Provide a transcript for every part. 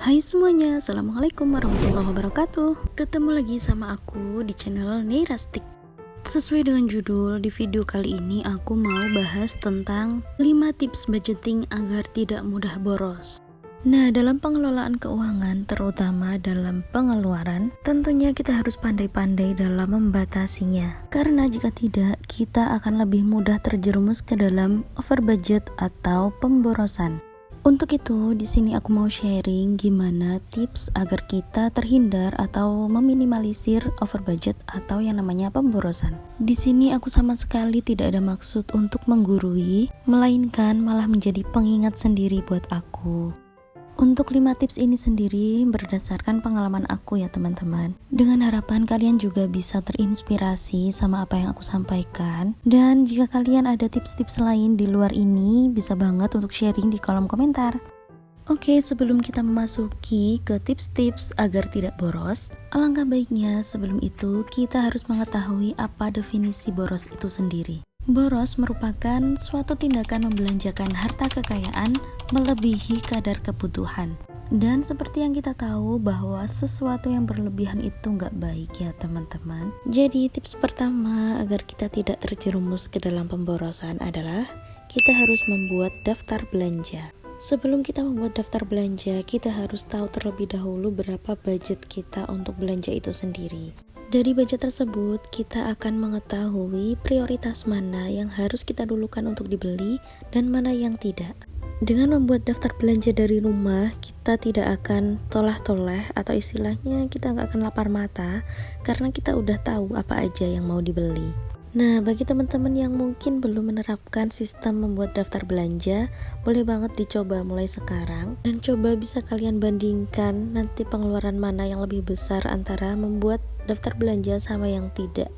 Hai semuanya, Assalamualaikum warahmatullahi wabarakatuh. Ketemu lagi sama aku di channel Neirastik. Sesuai dengan judul, di video kali ini aku mau bahas tentang 5 tips budgeting agar tidak mudah boros. Nah, dalam pengelolaan keuangan, terutama dalam pengeluaran, tentunya kita harus pandai-pandai dalam membatasinya. Karena jika tidak, kita akan lebih mudah terjerumus ke dalam over budget atau pemborosan. Untuk itu, di sini aku mau sharing gimana tips agar kita terhindar atau meminimalisir over budget atau yang namanya pemborosan. Di sini aku sama sekali tidak ada maksud untuk menggurui, melainkan malah menjadi pengingat sendiri buat aku. Untuk 5 tips ini sendiri berdasarkan pengalaman aku ya teman-teman. Dengan harapan kalian juga bisa terinspirasi sama apa yang aku sampaikan. Dan jika kalian ada tips-tips lain di luar ini, bisa banget untuk sharing di kolom komentar. Oke, sebelum kita memasuki ke tips-tips agar tidak boros, alangkah baiknya sebelum itu kita harus mengetahui apa definisi boros itu sendiri. Boros merupakan suatu tindakan membelanjakan harta kekayaan melebihi kadar kebutuhan. Dan seperti yang kita tahu bahwa sesuatu yang berlebihan itu nggak baik ya teman-teman. Jadi tips pertama agar kita tidak terjerumus ke dalam pemborosan adalah kita harus membuat daftar belanja. Sebelum kita membuat daftar belanja, kita harus tahu terlebih dahulu berapa budget kita untuk belanja itu sendiri. Dari budget tersebut, kita akan mengetahui prioritas mana yang harus kita dulukan untuk dibeli dan mana yang tidak. Dengan membuat daftar belanja dari rumah, kita tidak akan tolah-toleh atau istilahnya kita nggak akan lapar mata karena kita udah tahu apa aja yang mau dibeli. Nah, bagi teman-teman yang mungkin belum menerapkan sistem membuat daftar belanja, boleh banget dicoba mulai sekarang dan coba bisa kalian bandingkan nanti pengeluaran mana yang lebih besar antara membuat daftar belanja sama yang tidak.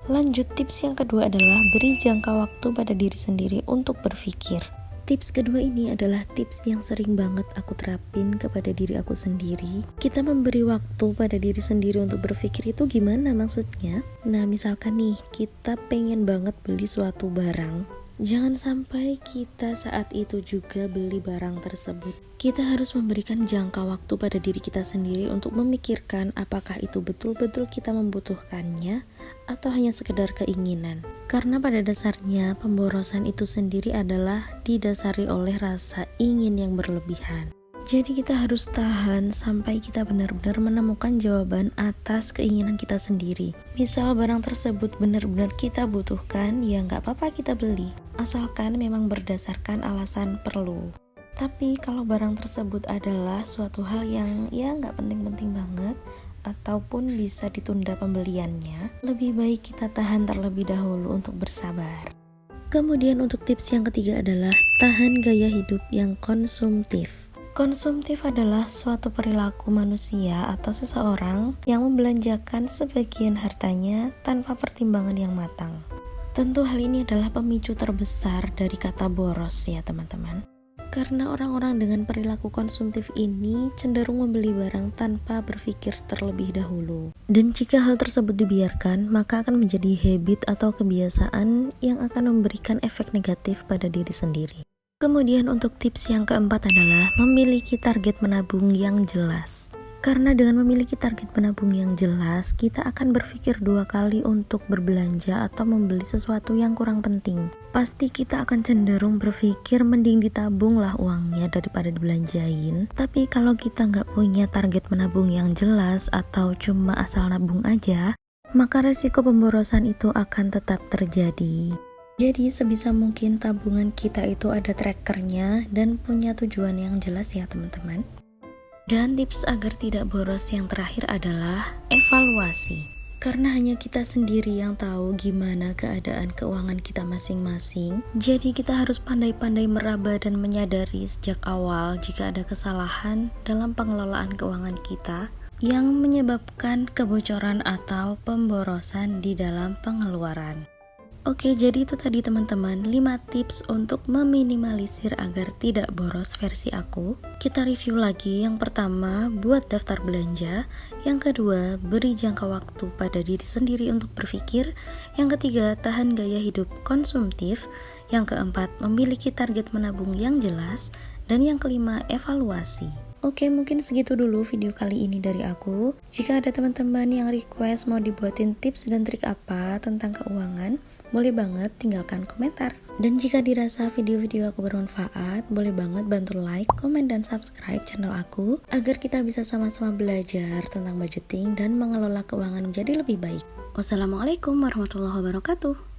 Lanjut, tips yang kedua adalah beri jangka waktu pada diri sendiri untuk berpikir. Tips kedua ini adalah tips yang sering banget aku terapin kepada diri aku sendiri. Kita memberi waktu pada diri sendiri untuk berpikir itu gimana maksudnya? Nah, misalkan nih, kita pengen banget beli suatu barang. Jangan sampai kita saat itu juga beli barang tersebut. Kita harus memberikan jangka waktu pada diri kita sendiri untuk memikirkan apakah itu betul-betul kita membutuhkannya atau hanya sekedar keinginan. Karena pada dasarnya pemborosan itu sendiri adalah didasari oleh rasa ingin yang berlebihan. Jadi kita harus tahan sampai kita benar-benar menemukan jawaban atas keinginan kita sendiri. Misal barang tersebut benar-benar kita butuhkan, ya nggak apa-apa kita beli. Asalkan memang berdasarkan alasan perlu. Tapi kalau barang tersebut adalah suatu hal yang ya nggak penting-penting banget, ataupun bisa ditunda pembeliannya, lebih baik kita tahan terlebih dahulu untuk bersabar. Kemudian untuk tips yang ketiga adalah tahan gaya hidup yang konsumtif. Konsumtif adalah suatu perilaku manusia atau seseorang yang membelanjakan sebagian hartanya tanpa pertimbangan yang matang. Tentu hal ini adalah pemicu terbesar dari kata boros ya teman-teman. Karena orang-orang dengan perilaku konsumtif ini cenderung membeli barang tanpa berpikir terlebih dahulu. Dan jika hal tersebut dibiarkan, maka akan menjadi habit atau kebiasaan yang akan memberikan efek negatif pada diri sendiri. Kemudian untuk tips yang keempat adalah memiliki target menabung yang jelas. Karena dengan memiliki target menabung yang jelas, kita akan berpikir 2 kali untuk berbelanja atau membeli sesuatu yang kurang penting. Pasti kita akan cenderung berpikir mending ditabung lah uangnya daripada dibelanjain. Tapi kalau kita nggak punya target menabung yang jelas atau cuma asal nabung aja, maka resiko pemborosan itu akan tetap terjadi. Jadi sebisa mungkin tabungan kita itu ada trackernya dan punya tujuan yang jelas ya teman-teman. Dan tips agar tidak boros yang terakhir adalah evaluasi. Karena hanya kita sendiri yang tahu gimana keadaan keuangan kita masing-masing, jadi kita harus pandai-pandai meraba dan menyadari sejak awal jika ada kesalahan dalam pengelolaan keuangan kita yang menyebabkan kebocoran atau pemborosan di dalam pengeluaran. Oke, jadi itu tadi teman-teman 5 tips untuk meminimalisir agar tidak boros versi aku. Kita review lagi. Yang pertama, buat daftar belanja. Yang kedua, beri jangka waktu pada diri sendiri untuk berpikir. Yang ketiga, tahan gaya hidup konsumtif. Yang keempat, memiliki target menabung yang jelas. Dan yang kelima, evaluasi. Oke, mungkin segitu dulu video kali ini dari aku. Jika ada teman-teman yang request mau dibuatin tips dan trik apa tentang keuangan, boleh banget tinggalkan komentar. Dan jika dirasa video-video aku bermanfaat, boleh banget bantu like, komen, dan subscribe channel aku agar kita bisa sama-sama belajar tentang budgeting dan mengelola keuangan menjadi lebih baik. Wassalamualaikum warahmatullahi wabarakatuh.